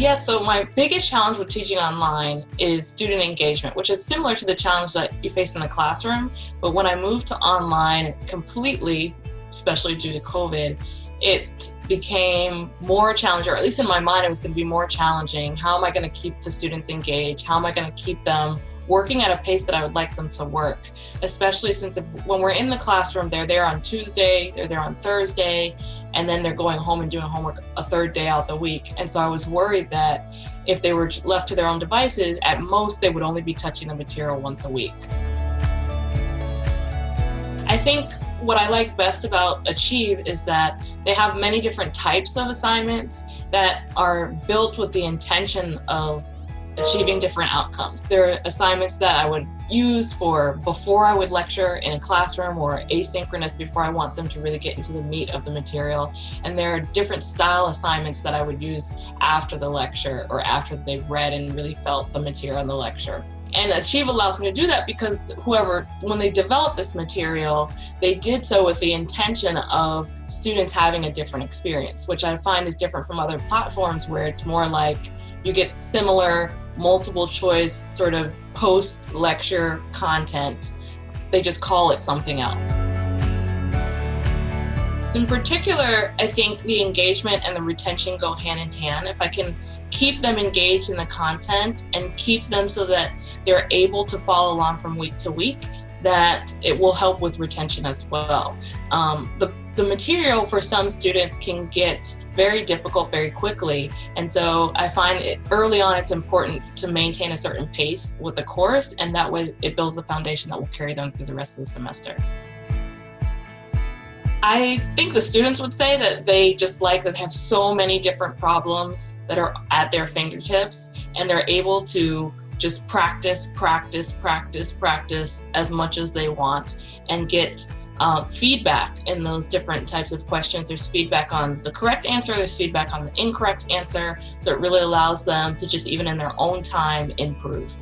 Yes, so my biggest challenge with teaching online is student engagement, which is similar to the challenge that you face in the classroom. But when I moved to online completely, especially due to COVID, it became more challenging, or at least in my mind, it was going to be more challenging. How am I going to keep the students engaged? How am I going to keep them working at a pace that I would like them to work? Especially since when we're in the classroom, they're there on Tuesday, they're there on Thursday, and then they're going home and doing homework a third day out the week. And so I was worried that if they were left to their own devices, at most they would only be touching the material once a week. I think what I like best about Achieve is that they have many different types of assignments that are built with the intention of achieving different outcomes. There are assignments that I would use for before I would lecture in a classroom, or asynchronous before I want them to really get into the meat of the material. And there are different style assignments that I would use after the lecture or after they've read and really felt the material in the lecture. And Achieve allows me to do that because when they developed this material, they did so with the intention of students having a different experience, which I find is different from other platforms where it's more like you get similar multiple choice sort of post-lecture content. They just call it something else. So in particular, I think the engagement and the retention go hand in hand. If I can keep them engaged in the content and keep them so that they're able to follow along from week to week, that it will help with retention as well. The material for some students can get very difficult very quickly, and so I find early on it's important to maintain a certain pace with the course, and that way it builds a foundation that will carry them through the rest of the semester. I think the students would say that they just like that they have so many different problems that are at their fingertips, and they're able to just practice as much as they want and get feedback in those different types of questions. There's feedback on the correct answer, there's feedback on the incorrect answer, so it really allows them to just, even in their own time, improve.